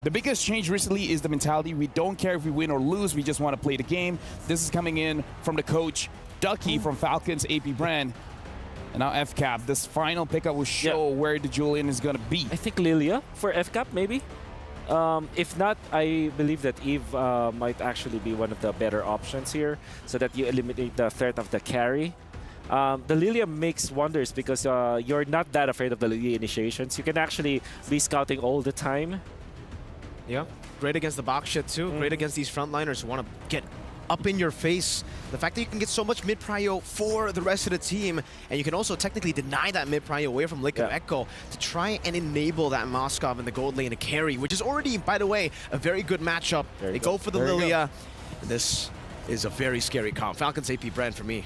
The biggest change recently is the mentality. We don't care if we win or lose. We just want to play the game. This is coming in from the coach, Ducky from Falcons, AP BREN. And now FCAP. This final pickup will show where the Julian is going to be. I think Lilia for FCAP, maybe. If not, I believe that Eve might actually be one of the better options here so that you eliminate the threat of the carry. The Lilia makes wonders because you're not that afraid of the Lilia initiations. You can actually be scouting all the time. Yeah, great against the box shit too. Great against these frontliners who want to get up in your face. The fact that you can get so much mid-prio for the rest of the team, and you can also technically deny that mid-prio away from Liquid Echo to try and enable that Moskov in the gold lane to carry, which is already, by the way, a very good matchup. They go for the Lilia. This is a very scary comp. Falcons AP BREN for me.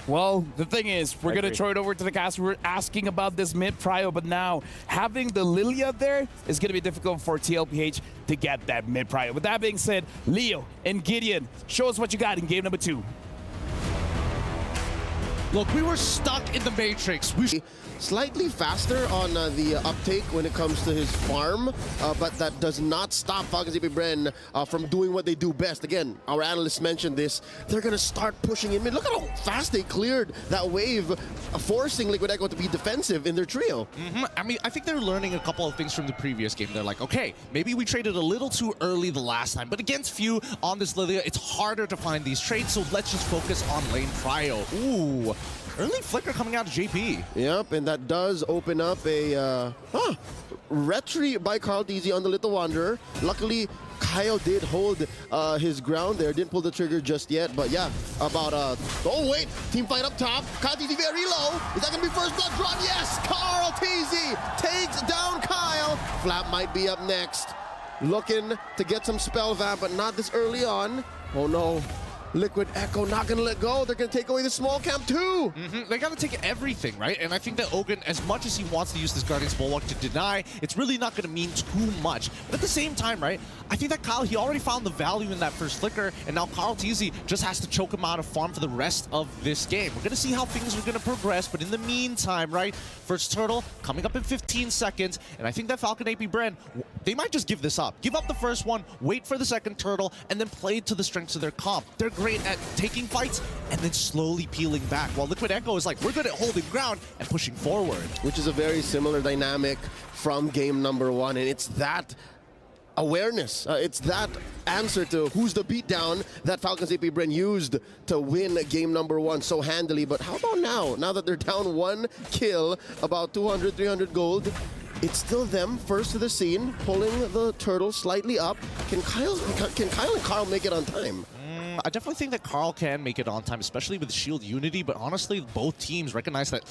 Well, the thing is, we're going to throw it over to the cast. We're asking about this mid-prio, but now having the Lilia there is going to be difficult for TLPH to get that mid-prio. With that being said, Leo and Gideon, show us what you got in game number 2. Look, we were stuck in the Matrix. Slightly faster on the uptake when it comes to his farm, but that does not stop Falcons AP BREN from doing what they do best. Again, our analysts mentioned this. They're going to start pushing in mid. Look at how fast they cleared that wave, forcing Liquid Echo to be defensive in their trio. I mean, I think they're learning a couple of things from the previous game. They're like, okay, maybe we traded a little too early the last time, but against few on this Lilia, it's harder to find these trades, so let's just focus on lane prio. Ooh. Early flicker coming out of JP. Yep, and that does open up a retry by CarlTZ on the Little Wanderer. Luckily, Kyle did hold his ground there. Didn't pull the trigger just yet, but yeah, about oh wait, team fight up top. CarlTZ very low. Is that gonna be first blood drawn? Yes, CarlTZ takes down Kyle. Flap might be up next. Looking to get some spell vamp, but not this early on. Oh no. Liquid Echo not going to let go. They're going to take away the small camp too. They got to take everything, right? And I think that Ogun, as much as he wants to use this Guardian's Bulwark to deny, it's really not going to mean too much. But at the same time, right, I think that Kyle, he already found the value in that first flicker, and now CarlTZ just has to choke him out of farm for the rest of this game. We're going to see how things are going to progress, but in the meantime, right, first turtle coming up in 15 seconds, and I think that Falcon AP BREN, they might just give this up. Give up the first one, wait for the second turtle, and then play to the strengths of their comp. They're great at taking fights and then slowly peeling back, while Liquid Echo is like, we're good at holding ground and pushing forward. Which is a very similar dynamic from game number 1, and it's that awareness, it's that answer to who's the beatdown that Falcons AP BREN used to win game number 1 so handily. But how about now? Now that they're down 1 kill, about 200, 300 gold, it's still them first to the scene, pulling the turtle slightly up. Can Kyle and Carl make it on time? I definitely think that Carl can make it on time, especially with Shield Unity, but honestly, both teams recognize that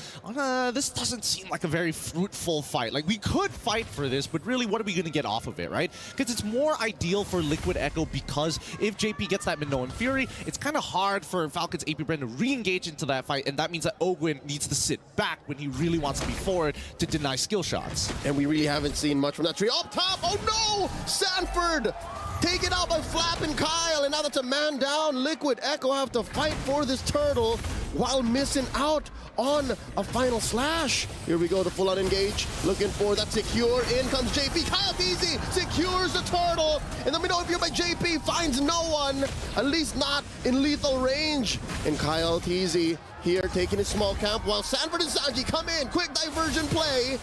this doesn't seem like a very fruitful fight. Like, we could fight for this, but really, what are we going to get off of it, right? Because it's more ideal for Liquid Echo, because if JP gets that Minoan Fury, it's kind of hard for Falcons AP BREN to re-engage into that fight, and that means that Ogun needs to sit back when he really wants to be forward to deny skill shots. And we really haven't seen much from that tree. Up top, oh no! Sanford! Taken out by Flap and Kyle, and now that's a man down. Liquid Echo have to fight for this turtle while missing out on a final slash. Here we go, the full-on engage. Looking for that secure. In comes JP. CarlTZ secures the turtle. And the middle view by JP finds no one, at least not in lethal range. And CarlTZ here taking his small camp while Sanford and Sanji come in. Quick diversion play.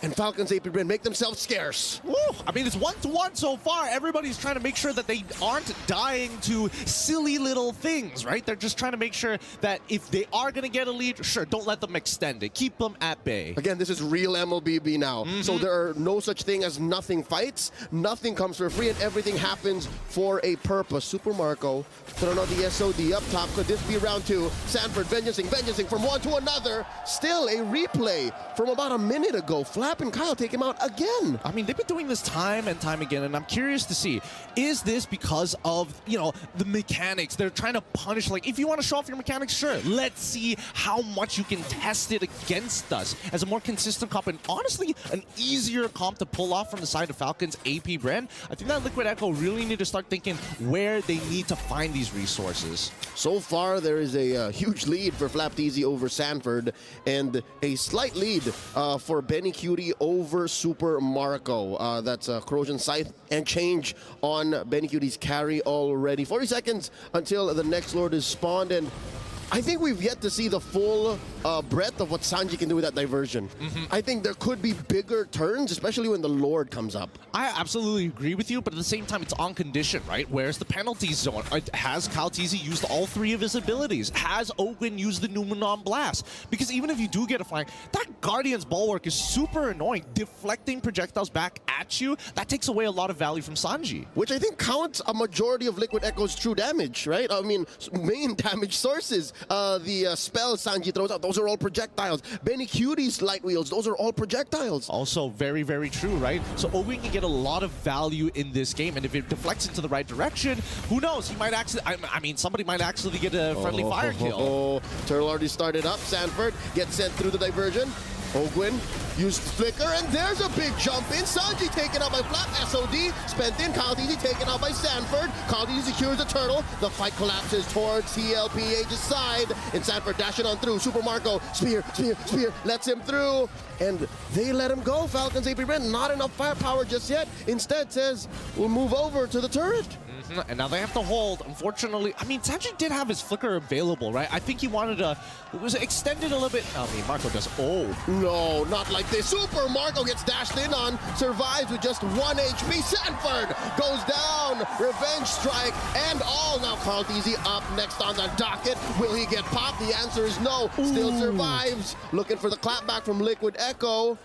And Falcons AP BREN make themselves scarce. Woo. I mean, it's 1-1 so far. Everybody's trying to make sure that they aren't dying to silly little things, right? They're just trying to make sure that if they are going to get a lead, sure, don't let them extend it. Keep them at bay. Again, this is real MLBB now. So there are no such thing as nothing fights. Nothing comes for free, and everything happens for a purpose. Super Marco throwing out the SOD up top. Could this be round 2? Sanford vengeancing from one to another. Still a replay from about a minute ago. Flap and Kyle take him out again. I mean, they've been doing this time and time again, and I'm curious to see, is this because of, you know, the mechanics? They're trying to punish, like, if you want to show off your mechanics, sure, let's see how much you can test it against us as a more consistent comp, and honestly, an easier comp to pull off from the side of Falcons AP BREN. I think that Liquid Echo really need to start thinking where they need to find these resources. So far, there is a huge lead for FlapTZ over Sanford, and a slight lead for Benny Cutie Cutie over Super Marco. That's a Corrosion Scythe and change on Benny Cutie's carry already. 40 seconds until the next Lord is spawned, and I think we've yet to see the full breadth of what Sanji can do with that diversion. I think there could be bigger turns, especially when the Lord comes up. I absolutely agree with you, but at the same time, it's on condition, right? Where's the penalty zone? Has Kaltizi used all 3 of his abilities? Has Ogwin used the Numenon Blast? Because even if you do get a flank, that Guardian's Bulwark is super annoying. Deflecting projectiles back at you, that takes away a lot of value from Sanji. Which I think counts a majority of Liquid Echo's true damage, right? I mean, main damage sources. The spells Sanji throws out, those are all projectiles. Benny Cutie's light wheels, those are all projectiles. Also very, very true, right? So Ogwin can get a lot of value in this game, and if it deflects into the right direction, who knows? He might actually, I mean, somebody might actually get a friendly fire kill. Turtle already started up. Sanford gets sent through the diversion. Ogwin used Flicker, and there's a big jump in. Sanji taken out by Flap. SOD spent in. Kaltizi taken out by Sanford. Kaltizi secures the turtle. The fight collapses towards TLPH's side, and Sanford dashing on through. Super Marco, spear, lets him through, and they let him go. Falcons AP BREN, not enough firepower just yet. Instead says, we'll move over to the turret. And now they have to hold. Unfortunately, I mean, Sanji did have his Flicker available, right? I think he wanted to, it was extended a little bit. I mean, Marco does, No, not like this. Super Marco gets dashed in on, survives with just 1 HP. Sanford goes down. Revenge strike and all. Now Kaltizi up next on the docket. Will he get popped? The answer is no. Still survives. Looking for the clapback from Liquid Echo.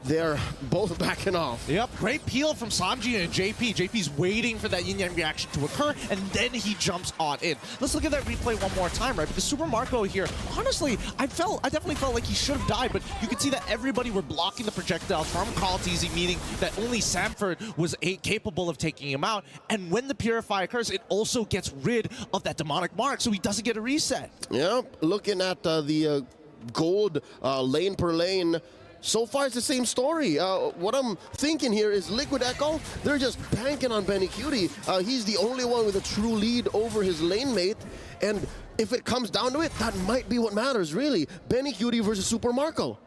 They're both backing off. Yep, great peel from Sanji and JP. JP's waiting for that yin-yang reaction to occur, and then he jumps on in. Let's look at that replay one more time, right? Because Super Marco here, honestly, I definitely felt like he should have died, but you could see that everybody were blocking the projectiles from Kaltizi, meaning that only Sanford was capable of taking him out. And when the Purify occurs, it also gets rid of that demonic mark, so he doesn't get a reset. Yep, looking at the gold lane per lane, so far, it's the same story. What I'm thinking here is Liquid Echo, they're just banking on Benny Cutie. He's the only one with a true lead over his lane mate. And if it comes down to it, that might be what matters, really. Benny Cutie versus Super Marco.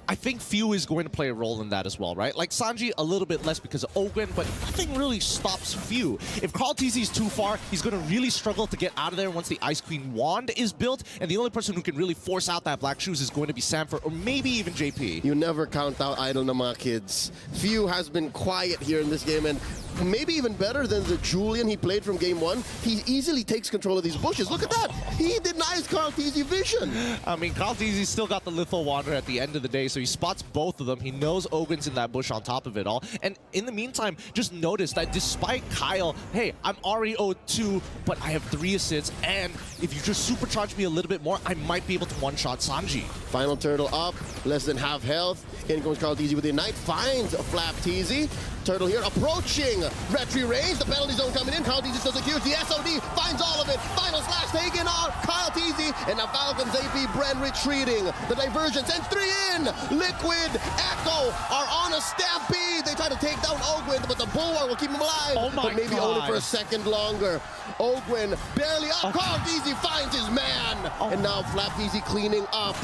I think Few is going to play a role in that as well, right? Like Sanji, a little bit less because of Ogwin, but nothing really stops Few. If Kaltizi is too far, he's going to really struggle to get out of there once the Ice Queen wand is built, and the only person who can really force out that Black Shoes is going to be Sanford, or maybe even JP. You never count out Idle Nama, kids. Few has been quiet here in this game, and maybe even better than the Julian he played from game 1. He easily takes control of these bushes. Look at that. He denies Kaltizi vision. I mean, Kaltizi's still got the Lethal Wander at the end of the day, so he spots both of them. He knows Ogwin's in that bush on top of it all. And in the meantime, just notice that despite Kyle, hey, I'm already 0-2, but I have 3 assists, and if you just supercharge me a little bit more, I might be able to one-shot Sanji. Final turtle up, less than half health. In goes Kaltizi with the Ignite, finds Flap TZ. Turtle here approaching retry range. The penalty zone coming in. Kaltizi still secures. The SOD finds all of it. Final slash taken on Kyle TZ. And now Falcons AP BREN retreating. The diversion sends 3 in. Liquid Echo are on a stampede. They try to take down Ogwin, but the Bulwark will keep him alive. Oh my but maybe God. only for a second longer. Ogwin barely up. Kyle TZ finds his man. And now Flap TZ cleaning up.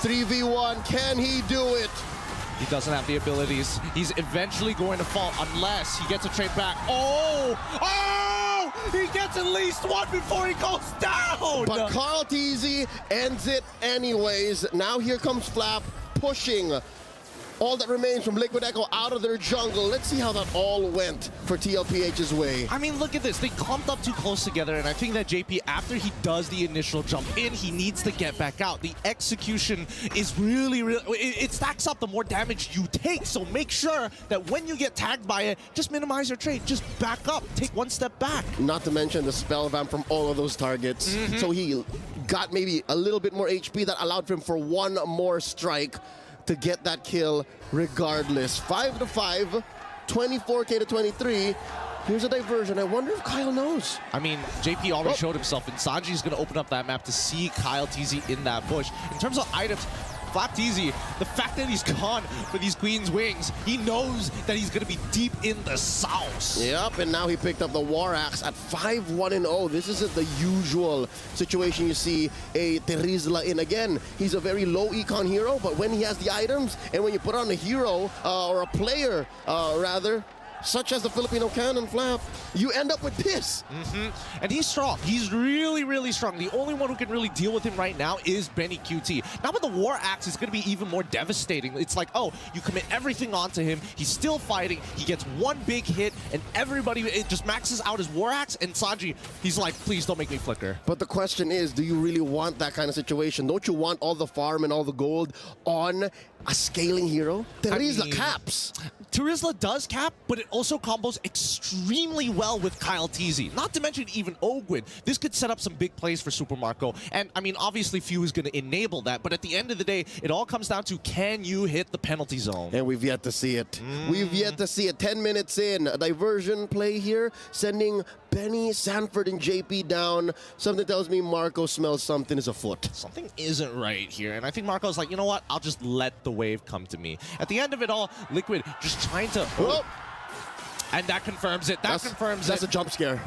3v1. Can he do it? He doesn't have the abilities. He's eventually going to fall unless he gets a trade back. Oh! He gets at least one before he goes down! But Carl TZ ends it anyways. Now here comes Flap pushing all that remains from Liquid Echo out of their jungle. Let's see how that all went for TLPH's way. I mean, look at this. They clumped up too close together, and I think that JP, after he does the initial jump in, he needs to get back out. The execution is really, it stacks up the more damage you take, so make sure that when you get tagged by it, just minimize your trade. Just back up. Take one step back. Not to mention the spell vamp from all of those targets. So he got maybe a little bit more HP that allowed for him for one more strike to get that kill regardless. 5-5, 24K to 23. Here's a diversion. I wonder if Kyle knows. I mean, JP already showed himself, and Sanji's going to open up that map to see Kyle TZ in that bush. In terms of items, FlapTeasy, the fact that he's gone for these Queen's Wings, he knows that he's going to be deep in the sauce. Yep, and now he picked up the War Axe at 5-1-0. This isn't the usual situation you see a Terizla in. Again, he's a very low econ hero, but when he has the items and when you put on a hero or a player, rather, such as the Filipino cannon Flap, you end up with this. And he's strong. He's really, really strong. The only one who can really deal with him right now is Benny QT. Now with the War Axe, it's going to be even more devastating. It's like, oh, you commit everything onto him. He's still fighting. He gets one big hit, and everybody, it just maxes out his War Axe. And Sanji, he's like, please don't make me flicker. But the question is, do you really want that kind of situation? Don't you want all the farm and all the gold on a scaling hero? Terizla caps. Terizla does cap, but it also combos extremely well with Kyle TZ. Not to mention even Ogwin. This could set up some big plays for Super Marco. And I mean, obviously Few is going to enable that, but at the end of the day, it all comes down to, can you hit the penalty zone? And we've yet to see it. We've yet to see it. 10 minutes in, a diversion play here, sending Benny, Sanford, and JP down. Something tells me Marco smells something is afoot. Something isn't right here, and I think Marco's like, you know what? I'll just let the wave come to me. At the end of it all, Liquid just trying to... Oh. And that confirms it. That confirms That's it. a jump scare.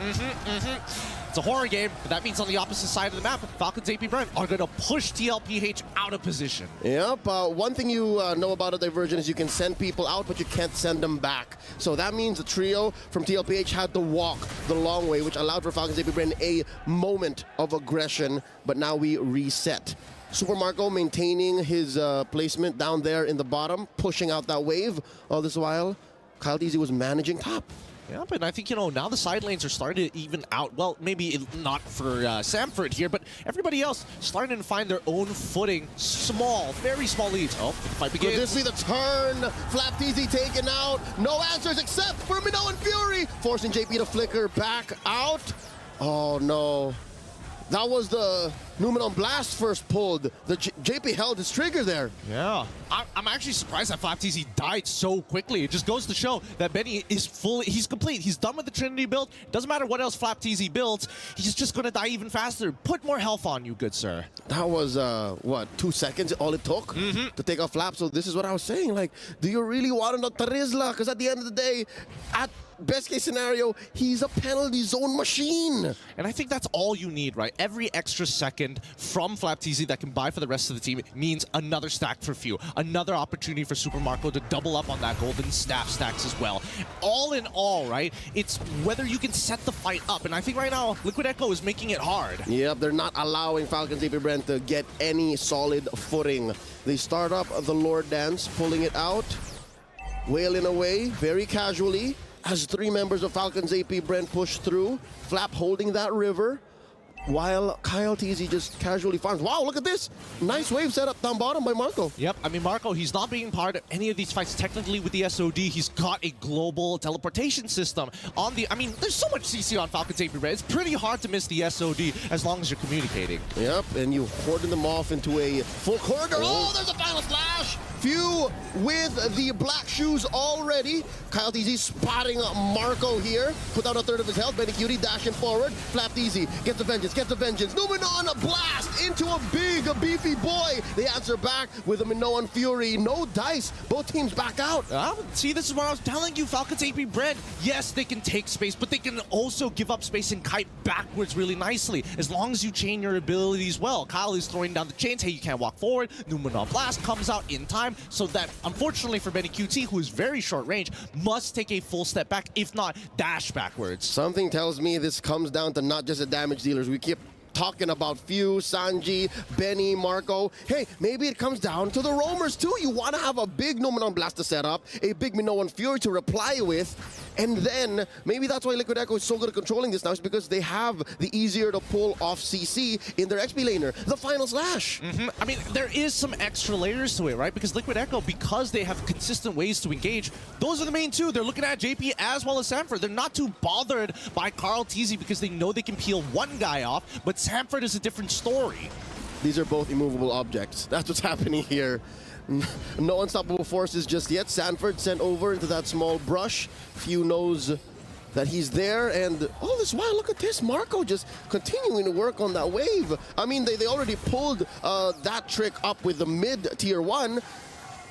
It's a horror game, but that means on the opposite side of the map, Falcon's AP BREN are going to push TLPH out of position. Yep. One thing you know about a diversion is you can send people out, but you can't send them back. So that means the trio from TLPH had to walk the long way, which allowed for Falcon's AP BREN a moment of aggression, but now we reset. Super Marco maintaining his placement down there in the bottom, pushing out that wave. All this while, Kyle DZ was managing top. Yeah, but I think, you know, now the side lanes are starting to even out. Well, maybe not for Sanford here, but everybody else starting to find their own footing. Small, very small leads. Oh, the fight begins. Could this be the turn? FlapTeasy taken out. No answers except for Minoan Fury, forcing JP to flicker back out. Oh, no. That was the Numenon Blast first pulled. The JP held his trigger there. Yeah. I'm actually surprised that FlapTeasy died so quickly. It just goes to show that Benny is he's complete. He's done with the Trinity build. Doesn't matter what else FlapTeasy builds. He's just going to die even faster. Put more health on you, good sir. That was, what, 2 seconds all it took to take off Flap. So this is what I was saying. Like, do you really want to Terizla? Because at the end of the day, at best case scenario, he's a penalty zone machine. And I think that's all you need, right? Every extra second from FlapTeasy that can buy for the rest of the team means another stack for Few. Another opportunity for Super Marco to double up on that golden staff stacks as well. All in all, right, it's whether you can set the fight up. And I think right now, Liquid Echo is making it hard. Yep, they're not allowing Falcon's AP BREN to get any solid footing. They start up the Lord Dance, pulling it out, wailing away very casually as 3 members of Falcon's AP BREN push through. Flap holding that river, while Kyle TZ just casually farms. Wow, look at this! Nice wave setup down bottom by Marco. Yep, I mean, Marco, he's not being part of any of these fights technically with the SOD. He's got a global teleportation system on the... I mean, there's so much CC on Falcon's AP BREN. It's pretty hard to miss the SOD as long as you're communicating. Yep, and you hoarding them off into a full corridor. Oh, there's a final slash! Few with the black shoes already. Kyle TZ spotting Marco here. Put down a third of his health. Benny Cutie dashing forward. FlapTeasy gets the vengeance, gets the vengeance. Numenon a blast into a big, beefy boy. They answer back with a Minoan Fury. No dice. Both teams back out. See, this is what I was telling you. Falcon's AP BREN, yes, they can take space, but they can also give up space and kite backwards really nicely, as long as you chain your abilities well. Kyle is throwing down the chains. Hey, you can't walk forward. Numenon Blast comes out in time, so that, unfortunately for Benny QT, who is very short range, must take a full step back, if not dash backwards. Something tells me this comes down to not just the damage dealers. We keep talking about Few, Sanji, Benny, Marco. Hey, maybe it comes down to the roamers too. You want to have a big Numenon Blast to set up, a big Minoan Fury to reply with, and then maybe that's why Liquid Echo is so good at controlling this now, is because they have the easier to pull off CC in their XP laner, the final slash. I mean, there is some extra layers to it, right? Because Liquid Echo, because they have consistent ways to engage, those are the main two. They're looking at JP as well as Sanford. They're not too bothered by Carl TZ because they know they can peel one guy off, but Sanford is a different story. These are both immovable objects. That's what's happening here. No unstoppable forces just yet. Sanford sent over into that small brush. Few knows that he's there, and all this while, look at this, Marco just continuing to work on that wave. I mean, they already pulled that trick up with the mid-tier 1.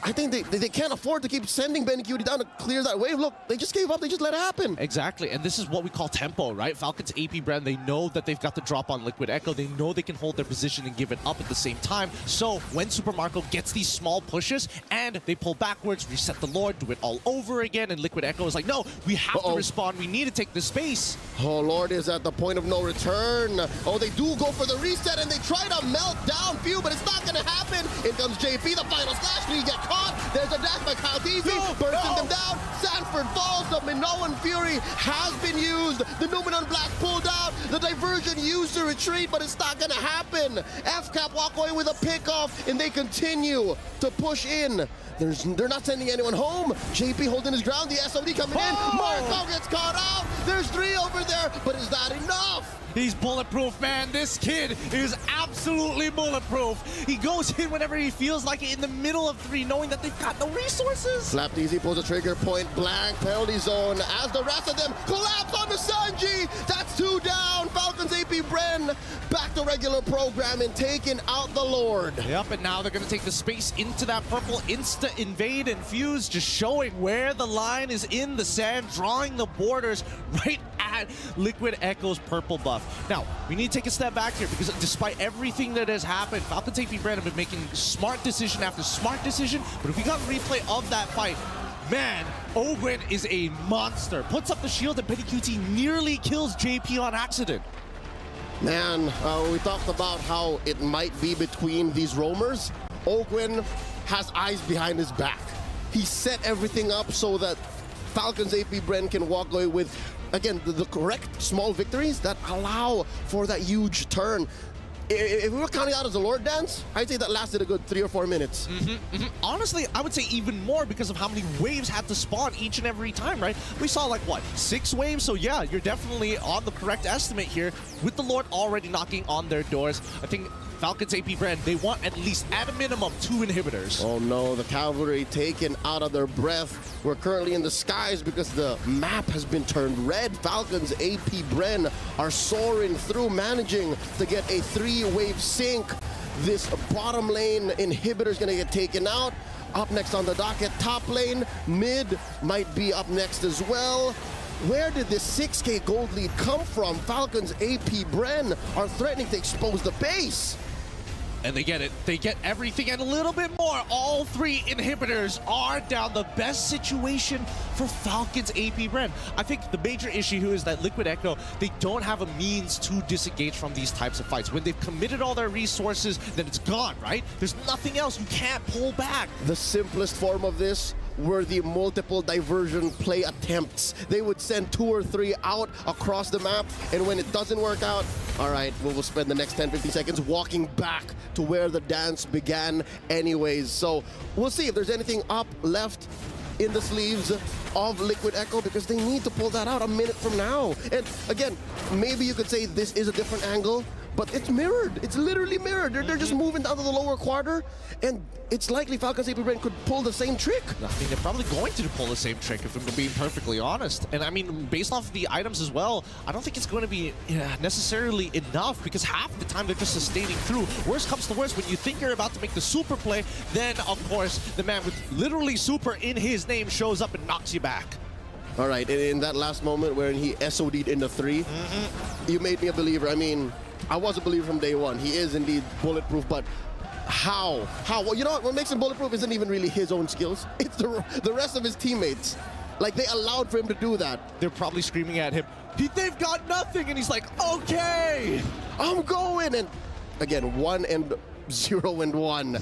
I think they can't afford to keep sending BenQt down to clear that wave. Look, they just gave up. They just let it happen. Exactly, and this is what we call tempo, right? Falcon's AP BREN, they know that they've got the drop on Liquid Echo. They know they can hold their position and give it up at the same time. So when Super Marco gets these small pushes and they pull backwards, reset the Lord, do it all over again, and Liquid Echo is like, no, we have to respond. We need to take this space. Oh, Lord is at the point of no return. Oh, they do go for the reset, and they try to melt down Few, but it's not going to happen. In comes JP, the final slash. Do you get caught? There's a dash by Caldeezy, bursting them down. Sanford falls. The Minoan Fury has been used. The Numenon Black pulled out. The diversion used to retreat, but it's not going to happen. FCAP walk away with a pickoff, and they continue to push in. They're not sending anyone home. JP holding his ground. The SOD coming in. Marco gets caught out. There's 3 over there, but is that enough? He's bulletproof, man. This kid is absolutely bulletproof. He goes in whenever he feels like it in the middle of 3, knowing that they've got no resources. Slapped easy, pulls a trigger, point blank, penalty zone, as the rest of them collapse onto Sanji. That's 2 down. Falcons AP BREN back to regular programming, taking out the Lord. Yep, and now they're going to take the space into that purple, insta-invade and fuse, just showing where the line is in the sand, drawing the borders right at Liquid Echo's purple buff. Now, we need to take a step back here because despite everything that has happened, Falcons AP BREN have been making smart decision after smart decision, but if we got a replay of that fight, man, Ogwen is a monster. Puts up the shield and BenQt nearly kills JP on accident. Man, we talked about how it might be between these roamers. Ogwen has eyes behind his back. He set everything up so that Falcons AP BREN can walk away with, again, the correct small victories that allow for that huge turn. If we were counting out as a Lord Dance, I'd say that lasted a good 3 or 4 minutes. Honestly, I would say even more because of how many waves had to spawn each and every time, right? We saw like, what, 6 waves? So yeah, you're definitely on the correct estimate here with the Lord already knocking on their doors. I think Falcons AP BREN, they want at least, at a minimum, 2 inhibitors. Oh no, the cavalry taken out of their breath. We're currently in the skies because the map has been turned red. Falcons AP BREN are soaring through, managing to get a 3-wave sink. This bottom lane inhibitor is gonna get taken out. Up next on the docket, top lane, mid might be up next as well. Where did this 6K gold lead come from? Falcons AP BREN are threatening to expose the base. And they get it. They get everything and a little bit more. All 3 inhibitors are down. The best situation for Falcons AP BREN. I think the major issue here is that Liquid Echo, they don't have a means to disengage from these types of fights. When they've committed all their resources, then it's gone, right? There's nothing else. You can't pull back. The simplest form of this were the multiple diversion play attempts. They would send 2 or 3 out across the map, and when it doesn't work out, all right, we'll spend the next 10-15 seconds walking back to where the dance began anyways. So we'll see if there's anything up left in the sleeves of Liquid Echo, because they need to pull that out a minute from now. And again, maybe you could say this is a different angle, but it's mirrored. It's literally mirrored. They're just moving down to the lower quarter, and it's likely Falcons AP BREN could pull the same trick. I mean, they're probably going to pull the same trick, if I'm being perfectly honest. And I mean, based off of the items as well, I don't think it's going to be necessarily enough, because half the time they're just sustaining through. Worst comes to worst, when you think you're about to make the super play, then of course the man with literally super in his name shows up and knocks you back. All right, in that last moment when he SOD'd into 3, you made me a believer. I mean, I was a believer from day one. He is indeed bulletproof, but how? Well, you know what makes him bulletproof isn't even really his own skills. It's the rest of his teammates. Like, they allowed for him to do that. They're probably screaming at him, they've got nothing, and he's like, okay, I'm going. And again, 1 and 0 and 1.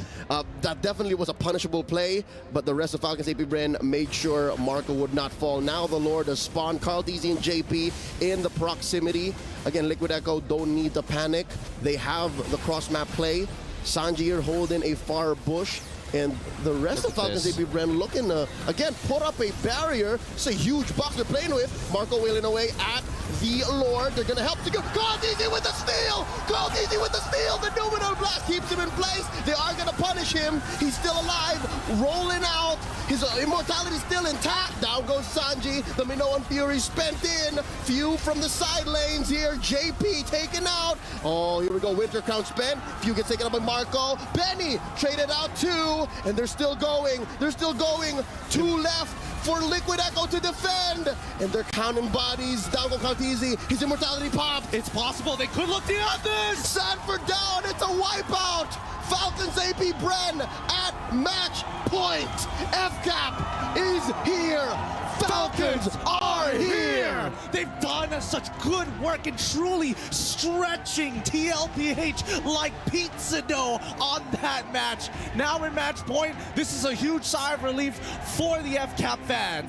That definitely was a punishable play, but the rest of Falcons AP BREN made sure Marco would not fall. Now the Lord has spawned Caldeezy and JP in the proximity. Again, Liquid Echo don't need to panic. They have the cross-map play. Sanji here holding a far bush. And the rest of Falcons AP BREN looking to, again, put up a barrier. It's a huge box they're playing with. Marco wailing away at the Lord. They're going to help to go. Caldeezy with the steal! Caldeezy with the steal! The Numenon Blast keeps him in place. They are going to punish him. He's still alive, rolling out. His immortality still intact. Down goes Sanji. The Minoan Fury spent in. Few from the side lanes here. JP taken out. Oh, here we go. Winter Crown spent. Few gets taken out by Marco. Benny traded out too. And they're still going. They're still going. Two left for Liquid Echo to defend. And they're counting bodies. Down go Countese. His immortality popped. It's possible they could look the others. Sanford down. It's a wipeout. Falcons AP BREN at match point. FCAP is here. Falcons are here. They've done such good work in truly stretching TLPH like pizza dough on that match. Now in match point, this is a huge sigh of relief for the FCAP fans.